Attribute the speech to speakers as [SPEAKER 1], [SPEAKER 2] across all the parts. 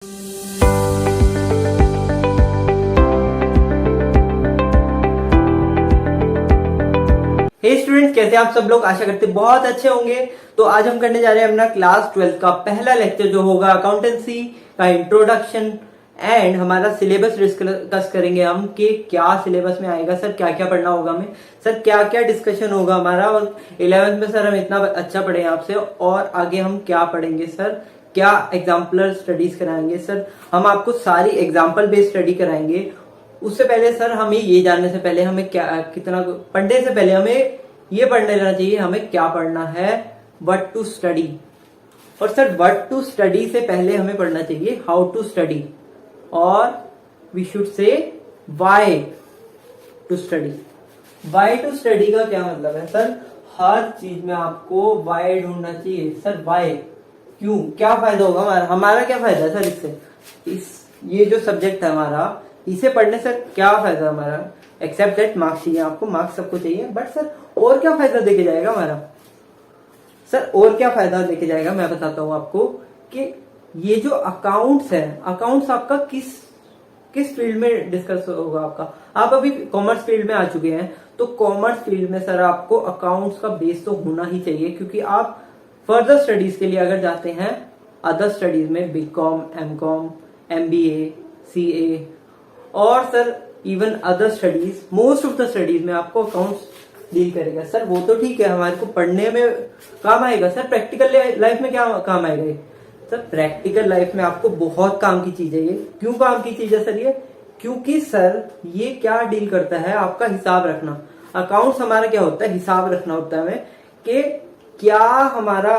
[SPEAKER 1] हे students, कैसे आप सब लोग? आशा करते बहुत अच्छे होंगे। तो आज हम करने जा रहे हैं अपना क्लास 12 का पहला लेक्चर, जो होगा अकाउंटेंसी का इंट्रोडक्शन एंड हमारा सिलेबस डिस्कस करेंगे हम कि क्या सिलेबस में आएगा, सर क्या क्या पढ़ना होगा हमें, सर क्या क्या डिस्कशन होगा हमारा। और 11th में सर हम इतना अच्छा पढ़े आपसे, और आगे हम क्या पढ़ेंगे सर, क्या एग्जाम्पलर स्टडीज कराएंगे सर, हम आपको सारी एग्जाम्पल बेस्ड स्टडी कराएंगे। उससे पहले सर हमें ये जानने से पहले हमें क्या कितना पढ़ने से पहले हमें ये पढ़ लेना चाहिए हमें क्या पढ़ना है, व्हाट टू स्टडी। और सर व्हाट टू स्टडी से पहले हमें पढ़ना चाहिए हाउ टू स्टडी, और we should say why to study. Why to study का क्या मतलब है सर? हर चीज में आपको व्हाई ढूंढना चाहिए। सर व्हाई, क्यों, क्या फायदा होगा हमारा, हमारा क्या फायदा है सर इससे? ये जो सब्जेक्ट है हमारा, इसे पढ़ने से क्या फायदा हमारा? एक्सेप्ट दैट मार्क्स चाहिए आपको, मार्क्स सबको चाहिए, बट सर और क्या फायदा देके जाएगा हमारा? सर और क्या फायदा देके जाएगा मैं बताता हूं आपको कि ये जो अकाउंट्स है, अकाउंट्स आपका किस फील्ड में डिस्कस होगा आपका। आप अभी कॉमर्स फील्ड में आ चुके हैं, तो कॉमर्स फील्ड में सर आपको अकाउंट्स का बेस तो होना ही चाहिए, क्योंकि आप फर्दर स्टडीज के लिए अगर जाते हैं अदर स्टडीज में, बीकॉम, एमकॉम, एमबीए, सीए और sir even other studies, most of the studies में आपको अकाउंट्स डील करेगा। सर वो तो ठीक है, हमारे को पढ़ने में काम आएगा। सर प्रैक्टिकल लाइफ में क्या काम आएगा ये? सर प्रैक्टिकल लाइफ में आपको बहुत काम की चीज है ये। क्यों काम की चीज है सर ये? क्योंकि सर ये क्या डील करता है, आपका हिसाब रखना। अकाउंट्स हमारा क्या होता है? हिसाब रखना होता है हमें कि क्या हमारा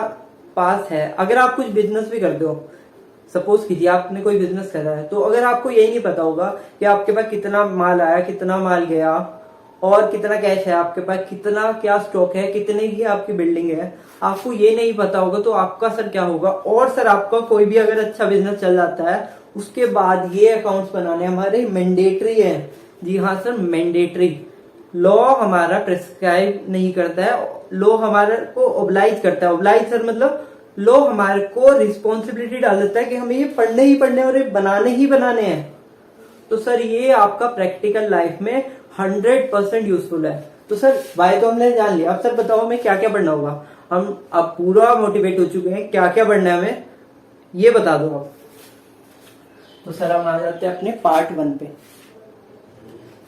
[SPEAKER 1] पास है। अगर आप कुछ बिजनेस भी करते हो, सपोज कीजिए आपने कोई बिजनेस करा है, तो अगर आपको यही नहीं पता होगा कि आपके पास कितना माल आया, कितना माल गया, और कितना कैश है आपके पास, कितना क्या स्टॉक है, कितने की आपकी बिल्डिंग है, आपको ये नहीं पता होगा, तो आपका सर क्या होगा? और सर आपका कोई भी अगर अच्छा बिजनेस चल जाता है, उसके बाद ये अकाउंट्स बनाने हमारे मैंडेटरी है। जी हाँ सर, मैंडेटरी। लॉ हमारा प्रिस्क्राइब नहीं करता है, लॉ हमारे को ओब्लाइज करता है। ओब्लाइज सर मतलब लॉ हमारे को रिस्पॉन्सिबिलिटी डाल देता है कि हमें ये पढ़ने ही पढ़ने और ये बनाने ही बनाने हैं। तो सर ये आपका प्रैक्टिकल लाइफ में 100% यूजफुल है। तो सर वाई तो हमने जान लिया, अब सर बताओ हमें क्या क्या पढ़ना होगा। हम अब पूरा मोटिवेट हो चुके हैं, क्या क्या पढ़ना है हमें ये बता दो आप। तो सर हम आ जाते हैं अपने पार्ट 1 पे।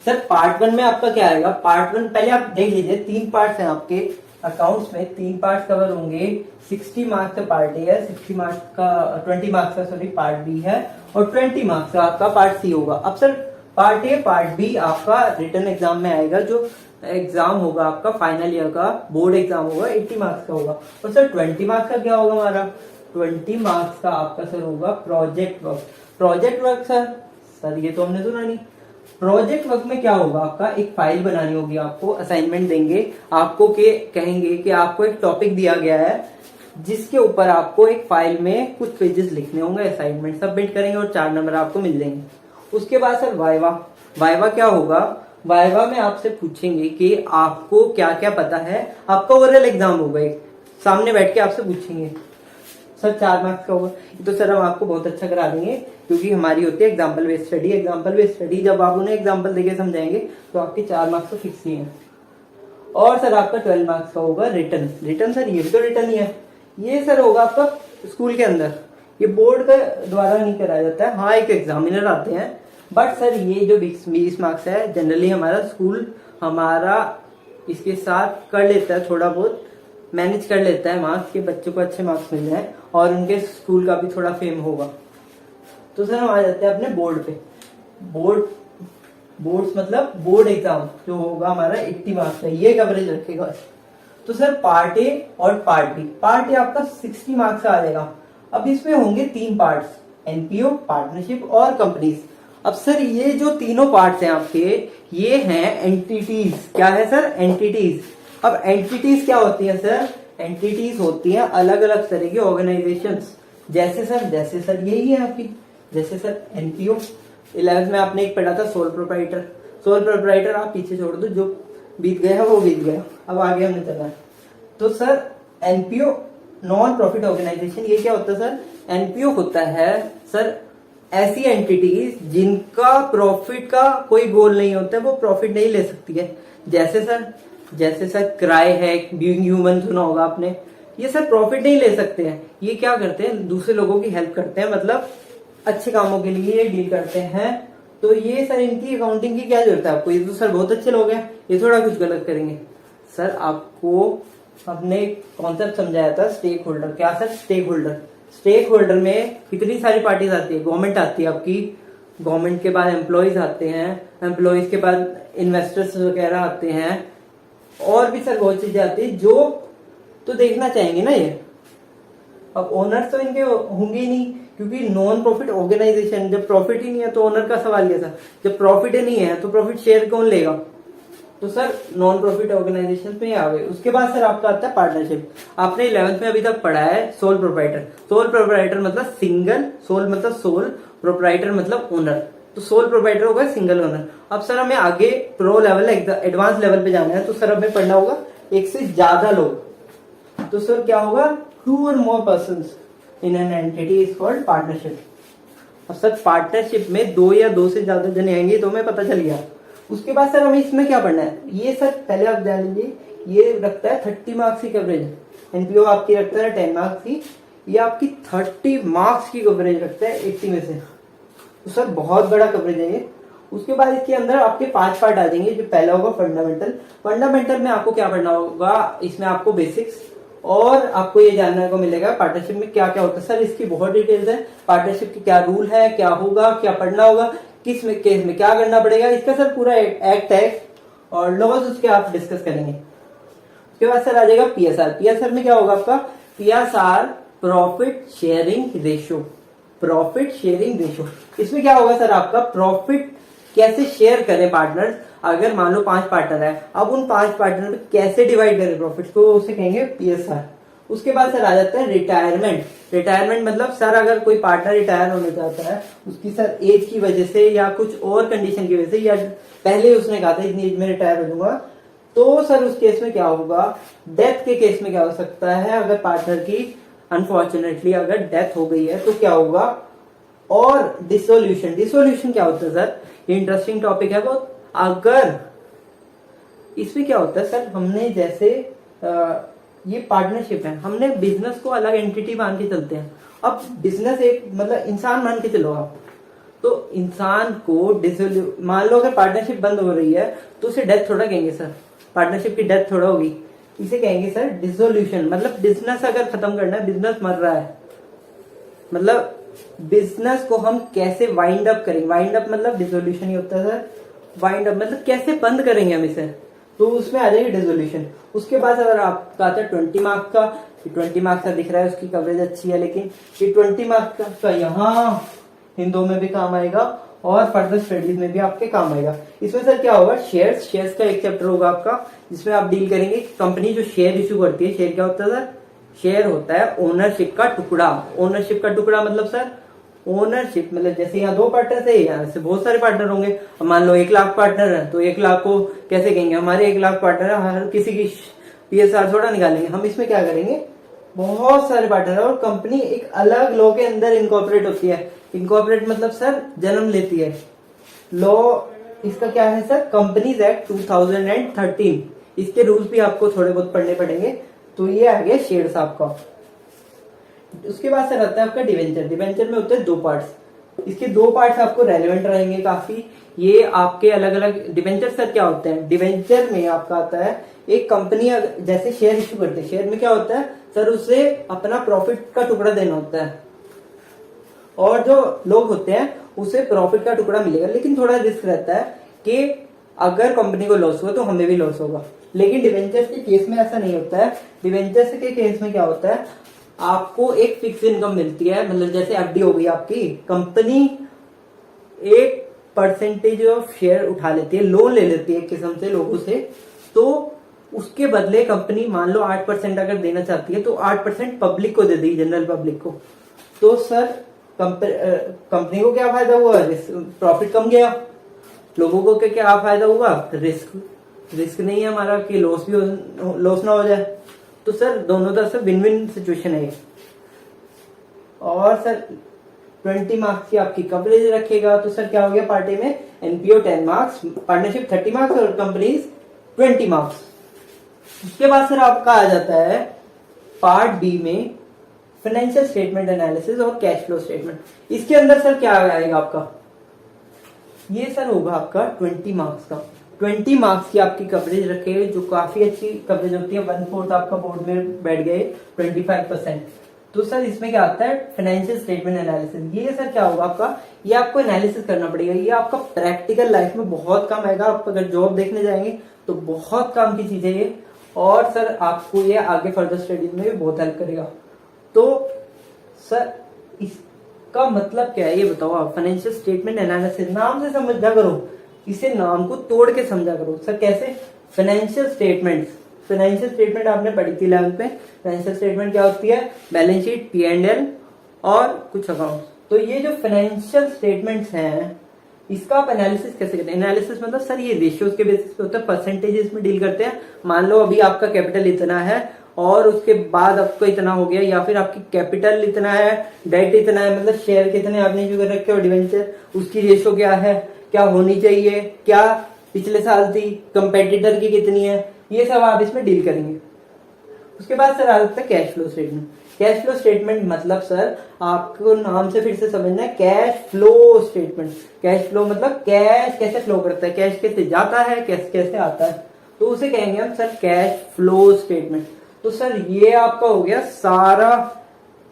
[SPEAKER 1] सर पार्ट 1 में आपका क्या आएगा? पार्ट 1 पहले आप देख लीजिए, 3 पार्ट्स हैं आपके अकाउंट्स में, 3 पार्ट कवर होंगे। 60 मार्क्स का पार्ट ए है, 60 मार्क्स का 20 मार्क्स का सॉरी पार्ट बी है, और 20 मार्क्स का आपका पार्ट सी होगा। अब sir part a part b आपका रिटन एग्जाम में आएगा। जो एग्जाम होगा आपका फाइनल ईयर का बोर्ड एग्जाम होगा, 80 मार्क्स का होगा। और सर 20 मार्क्स का क्या होगा हमारा? 20 मार्क्स का आपका सर होगा project work. Project work sir ये तो हमने सुना नहीं। प्रोजेक्ट वर्क में क्या होगा? आपका एक फाइल बनानी होगी, आपको असाइनमेंट देंगे आपको के कहेंगे कि आपको एक टॉपिक दिया गया है, जिसके ऊपर आपको एक फाइल में कुछ पेजेस लिखने होंगे, असाइनमेंट सबमिट करेंगे और 4 नंबर आपको मिल जाएंगे। उसके बाद सर वाइवा। वाइवा क्या होगा? वाइवा में आपसे पूछेंगे कि आपको क्या क्या पता है। आपका ओरल एग्जाम होगा, एक सामने बैठ के आपसे पूछेंगे। सर 4 मार्क्स का होगा। तो सर हम आपको बहुत अच्छा करा देंगे, क्योंकि हमारी होती है example based study. Example based study जब आप उन्हें एग्जाम्पल देके समझाएंगे तो आपके 4 मार्क्स तो फिक्स ही है। और सर आपका 12 मार्क्स का होगा रिटन। रिटन सर ये भी तो रिटन ही है। ये सर होगा आपका स्कूल के अंदर, ये बोर्ड के द्वारा नहीं कराया जाता है। हाँ एक एग्जामिनर आते हैं, बट सर ये जो 20 मार्क्स है जनरली हमारा स्कूल हमारा इसके साथ कर लेता है, थोड़ा बहुत मैनेज कर लेता है मार्क्स के, बच्चों को अच्छे मार्क्स मिल जाए और उनके स्कूल का भी थोड़ा फेम होगा। तो सर हम आ जाते हैं अपने बोर्ड पे। बोर्ड्स मतलब बोर्ड एग्जाम जो होगा हमारा 80 मार्क्स का, ये कवरेज रखेगा। तो सर पार्ट ए और पार्ट बी। पार्ट ए आपका 60 मार्क्स का आ जाएगा। अब इसमें होंगे 3 पार्ट्स, एनपीओ, पार्टनरशिप और कंपनीज। अब सर ये जो तीनों पार्ट्स हैं आपके, ये हैं एंटिटीज। क्या है सर? एंटिटीज। अब एंटिटीज क्या होती है सर? एंटिटीज होती हैं अलग अलग तरह की ऑर्गेनाइजेशंस। जैसे सर यही है आपकी, जैसे सर एनपीओ। 11th में आपने एक पढ़ा था सोल प्रोप्राइटर। सोल प्रोप्राइटर आप पीछे छोड़ दो, जो बीत गया है वो बीत गया, अब आगे हमने चला है। तो sir NPO non profit organisation, ये क्या होता है सर? एनपीओ होता है सर ऐसी एंटिटीज जिनका प्रॉफिट का कोई गोल नहीं होता है वो प्रॉफिट नहीं ले सकती है। जैसे सर क्राई है, बीइंग ह्यूमन सुना होगा आपने, ये सर प्रॉफिट नहीं ले सकते हैं। ये क्या करते हैं, दूसरे लोगों की हेल्प करते हैं, मतलब अच्छे कामों के लिए ये डील करते हैं। तो ये सर इनकी अकाउंटिंग की क्या जरूरत है आपको, ये तो सर बहुत अच्छे लोग हैं, ये थोड़ा कुछ गलत करेंगे। सर आपको हमने कॉन्सेप्ट समझाया था स्टेक होल्डर। क्या सर, स्टेक होल्डर में कितनी सारी पार्टीज आती है, गवर्नमेंट आती है आपकी, गवर्नमेंट के बाद एम्प्लॉयज आते हैं, एम्प्लॉयज के बाद इन्वेस्टर्स वगैरह आते हैं, और भी सर बहुत चीजें आती है जो तो देखना चाहेंगे ना ये। अब ओनर्स तो इनके होंगे ही नहीं, क्योंकि नॉन प्रॉफिट ऑर्गेनाइजेशन, जब प्रॉफिट ही नहीं है तो ओनर का सवाल क्या था, जब प्रॉफिट ही नहीं है तो प्रॉफिट शेयर कौन लेगा। तो सर नॉन प्रॉफिट ऑर्गेनाइजेशन में आ गए। उसके बाद सर आपका आता है पार्टनरशिप। आपने 11th में अभी तक पढ़ा है सोल प्रोप्राइटर मतलब सिंगल, सोल मतलब सोल, प्रोप्राइटर मतलब ओनर। तो सोल प्रोप्राइटर होगा सिंगल ओनर। अब सर हमें आगे प्रो लेवल, एडवांस लेवल पे जाना है, तो सर हमें पढ़ना होगा एक से ज्यादा लोग। तो सर क्या होगा, 2 or more persons in an entity is called partnership। अब सर पार्टनरशिप में 2 या 2 से ज्यादा जने आएंगे तो हमें पता चल गया। उसके बाद सर हमें इसमें क्या पढ़ना है, ये सर पहले आप जान लीजिए, ये रखता है 30 मार्क्स की कवरेज। एनपीओ आपकी रखता है 10 मार्क्स की, ये आपकी 30 मार्क्स की कवरेज रखता है 80 में से। तो सर बहुत बड़ा कवरेज है ये। उसके बाद इसके अंदर आपके 5 पार्ट आ जाएंगे। जो पहला होगा फंडामेंटल में आपको क्या पढ़ना होगा, इसमें आपको बेसिक्स, और आपको ये जानने को मिलेगा पार्टनरशिप में क्या क्या होता है। सर इसकी बहुत डिटेल्स है, पार्टनरशिप की क्या रूल है, क्या होगा, क्या पढ़ना होगा, किस में केस में क्या करना पड़ेगा, इसका सर पूरा एक्ट है और लॉज उसके आप डिस्कस करेंगे। उसके बाद सर आ जाएगा पीएसआर में क्या होगा आपका, पीएसआर प्रॉफिट शेयरिंग रेशियो। इसमें क्या होगा सर आपका, प्रॉफिट कैसे शेयर करें पार्टनर्स। अगर मान लो 5 पार्टनर है, अब उन 5 पार्टनर में कैसे डिवाइड करें प्रॉफिट को, उसे कहेंगे पीएसआर। उसके बाद सर आ जाता है रिटायरमेंट मतलब सर अगर कोई पार्टनर रिटायर होने चाहता है, उसकी सर एज की वजह से या कुछ और कंडीशन की वजह से, या पहले उसने कहा था इतनी एज में रिटायर हो जाऊंगा, तो सर उस केस में क्या होगा, डेथ के केस में क्या हो सकता है, अगर पार्टनर की अनफॉर्चुनेटली अगर डेथ हो गई है तो क्या होगा। और डिसोल्यूशन क्या होता है सर, ये इंटरेस्टिंग टॉपिक है बहुत। अगर इसमें क्या होता है सर, हमने जैसे ये पार्टनरशिप है, हमने बिजनेस को अलग एंटिटी मान के चलते हैं। अब बिजनेस एक मतलब इंसान मान के चलो आप, तो इंसान को मान लो अगर पार्टनरशिप बंद हो रही है तो उसे डेथ थोड़ा कहेंगे सर, पार्टनरशिप की डेथ थोड़ा होगी, इसे कहेंगे सर डिसोल्यूशन। मतलब बिजनेस अगर खत्म करना है, बिजनेस मर रहा है, मतलब बिजनेस को हम कैसे वाइंड अप करेंगे, वाइंड अप मतलब डिसोल्यूशन ही होता है सर, वाइंड अप मतलब कैसे बंद करेंगे हम इसे, तो उसमें आ जाएगी डिसोल्यूशन। उसके बाद अगर आपका आता है 20 मार्क्स का, 20 मार्क्स का दिख रहा है, उसकी कवरेज अच्छी है, लेकिन ये 20 मार्क्स का यहाँ इन दो में भी काम आएगा और फर्दर स्टडीज में भी आपके काम आएगा। इसमें सर क्या होगा, शेयर्स का एक चैप्टर होगा आपका, जिसमें आप डील करेंगे कंपनी जो शेयर इश्यू करती है। शेयर क्या होता है सर, शेयर होता है ओनरशिप का टुकड़ा मतलब सर ओनरशिप मतलब जैसे यहाँ 2 पार्टनर है, यहाँ से बहुत सारे पार्टनर होंगे। अब मान लो 1 लाख पार्टनर है, तो 1 लाख को कैसे कहेंगे, हमारे 1 लाख पार्टनर है, हर किसी की पीएसआर थोड़ा निकालेंगे हम। इसमें क्या करेंगे, बहुत सारे पार्टनर है और कंपनी एक अलग लॉ के अंदर इनकॉर्पोरेट होती है। इनकॉर्पोरेट मतलब सर जन्म लेती है। लॉ इसका क्या है सर, कंपनीज एक्ट 2013, इसके रूल्स भी आपको थोड़े बहुत पढ़ने पड़ेंगे। तो ये आ गया शेयर्स आपका। उसके बाद सर आता है आपका डिवेंचर में होते हैं 2 पार्ट्स। इसके 2 पार्ट्स आपको रेलेवेंट रहेंगे काफी। ये आपके अलग अलग डिवेंचर सर क्या होते हैं, डिवेंचर में आपका आता है एक कंपनी जैसे शेयर इश्यू करते हैं, शेयर में क्या होता है सर, उसे अपना प्रॉफिट का टुकड़ा देना होता है और जो लोग होते हैं उसे प्रॉफिट का टुकड़ा मिलेगा। लेकिन थोड़ा रिस्क रहता है कि अगर कंपनी को लॉस हुआ तो हमें भी लॉस होगा। लेकिन डिवेंचर्स के केस में ऐसा नहीं होता है। डिवेंचर्स के केस में क्या होता है, आपको एक फिक्स इनकम मिलती है, मतलब जैसे एफडी हो गई आपकी, कंपनी एक परसेंटेज ऑफ शेयर उठा लेती है, लोन ले लेती है एक किस्म से लोगों से, तो उसके बदले कंपनी मान लो 8% अगर देना चाहती है तो 8% पब्लिक को दे दी, जनरल पब्लिक को। तो सर कंपनी को क्या फायदा हुआ, प्रॉफिट कम गया, लोगों को क्या फायदा हुआ, रिस्क नहीं है हमारा कि लॉस ना हो जाए। तो सर दोनों तरफ से विन विन सिचुएशन है। और सर 20 मार्क्स की आपकी कवरेज रखेगा। तो सर क्या हो गया पार्ट ए में, एनपीओ 10 मार्क्स, पार्टनरशिप 30 मार्क्स और कंपनीज 20 मार्क्स। उसके बाद सर आपका आ जाता है पार्ट बी में फाइनेंशियल स्टेटमेंट एनालिसिस और कैश फ्लो स्टेटमेंट। इसके अंदर सर क्या आएगा आपका, ये सर होगा आपका 20 मार्क्स का, 20 मार्क्स की आपकी कवरेज रखेगी, जो काफी अच्छी कवरेज होती है, 1/4 आपका बोर्ड में बैठ गए 25%। तो सर इसमें क्या आता है, फाइनेंशियल स्टेटमेंट एनालिसिस। ये सर क्या होगा आपका, ये आपको एनालिसिस करना पड़ेगा, ये आपका प्रैक्टिकल लाइफ में बहुत काम आएगा। आप अगर जॉब देखने जाएंगे तो बहुत काम की चीज है ये, और सर आपको ये आगे फर्दर स्टडीज में भी बहुत हेल्प करेगा। तो सर इसका मतलब क्या है ये बताओ आप, फाइनेंशियल स्टेटमेंट एनालिसिस नाम से समझा करो, इसे नाम को तोड़ के समझा करो। सर कैसे, फाइनेंशियल स्टेटमेंट आपने पढ़ी थी 11th में। फाइनेंशियल स्टेटमेंट क्या होती है, बैलेंस शीट, P&L और कुछ अकाउंट। तो ये जो फाइनेंशियल स्टेटमेंट्स हैं इसका आप एनालिसिस कैसे करते हैं, एनालिसिस मतलब सर ये रेशियोज के बेसिस पे होता है, परसेंटेजेस में डील करते हैं। मान लो अभी आपका कैपिटल इतना है और उसके बाद आपको इतना हो गया, या फिर आपकी कैपिटल इतना है, डेट इतना है, मतलब शेयर कितने आपने जो कर रखे हो डिवेंचर, उसकी रेशियो क्या है, क्या होनी चाहिए, क्या पिछले साल थी, कंपेटिटर की कितनी है, ये सब आप इसमें डील करेंगे। उसके बाद सर आ जाता है cash flow statement. Cash flow statement मतलब सर आपको नाम से फिर से समझना है, cash flow statement. Cash flow मतलब कैश कैसे फ्लो करता है, कैश कैसे जाता है, कैश कैसे आता है, तो उसे कहेंगे हम सर कैश फ्लो स्टेटमेंट। तो सर ये आपका हो गया सारा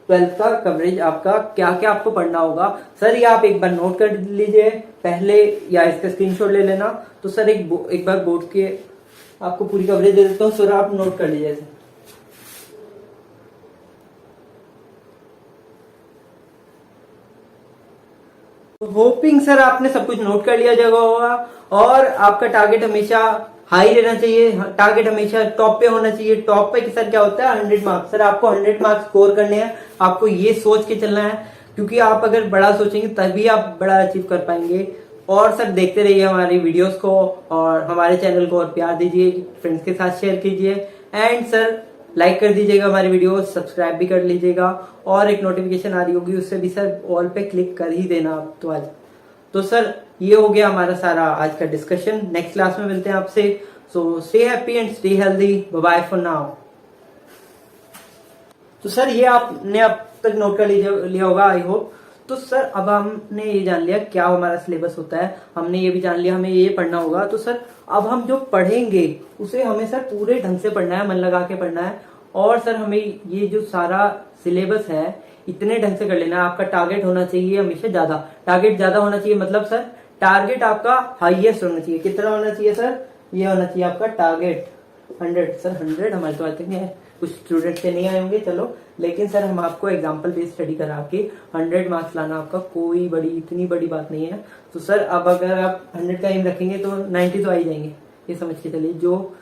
[SPEAKER 1] 12th का कवरेज, आपका क्या क्या आपको पढ़ना होगा। सर ये आप एक बार नोट कर लीजिए पहले, या इसका स्क्रीनशॉट ले लेना। तो सर एक बार बोर्ड के आपको पूरी कवरेज दे देता हूँ, सर आप नोट कर लीजिए। होपिंग सर आपने सब कुछ नोट कर लिया जगह होगा, और आपका टारगेट हमेशा हाई रहना चाहिए, टारगेट हमेशा टॉप पे होना चाहिए। टॉप पे सर क्या होता है, 100 मार्क्स। सर आपको 100 मार्क्स स्कोर करने हैं, आपको ये सोच के चलना है, क्योंकि आप अगर बड़ा सोचेंगे तभी आप बड़ा अचीव कर पाएंगे। और सर देखते रहिए हमारी वीडियोस को, और हमारे चैनल को और प्यार दीजिए, फ्रेंड्स के साथ शेयर कीजिए, एंड सर लाइक कर दीजिएगा हमारी वीडियो, सब्सक्राइब भी कर लीजिएगा, और एक नोटिफिकेशन आ रही होगी उससे भी सर ऑल पे क्लिक कर ही देना आप। तो आज तो सर ये हो गया हमारा सारा आज का डिस्कशन। नेक्स्ट क्लास में मिलते हैं आपसे। So stay happy and stay healthy, bye for now. तो सर ये आपने अब तक नोट कर लिया होगा आई होप। तो सर अब हमने ये जान लिया क्या हमारा सिलेबस होता है, हमने ये भी जान लिया हमें ये पढ़ना होगा। तो सर अब हम जो पढ़ेंगे उसे हमें सर पूरे ढंग से पढ़ना है, मन लगा के पढ़ना है। और सर हमें ये जो सारा सिलेबस है इतने ढंग से कर लेना है। आपका टारगेट होना चाहिए हमेशा ज्यादा, टारगेट ज्यादा होना चाहिए, मतलब सर टारगेट आपका हाईएस्ट होना चाहिए। कितना होना चाहिए सर, ये होना चाहिए आपका टारगेट 100। सर 100 हमारे तो आज तक नहीं है, कुछ स्टूडेंट से नहीं आए होंगे चलो, लेकिन सर हम आपको एग्जाम्पल बेस्ड स्टडी करा के 100 मार्क्स लाना आपका कोई इतनी बड़ी बात नहीं है। तो सर अब अगर आप 100 का एम रखेंगे तो 90 तो आ ही जाएंगे, ये समझ के चलिए। जो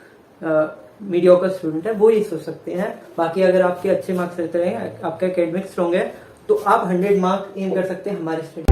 [SPEAKER 1] मीडियोकर स्टूडेंट है वो ये सोच सकते हैं। बाकी अगर आपके अच्छे मार्क्स रहते हैं, आपका एकेडमिक स्ट्रॉन्ग है, तो आप 100 मार्क्स एम कर सकते हैं हमारे स्टडी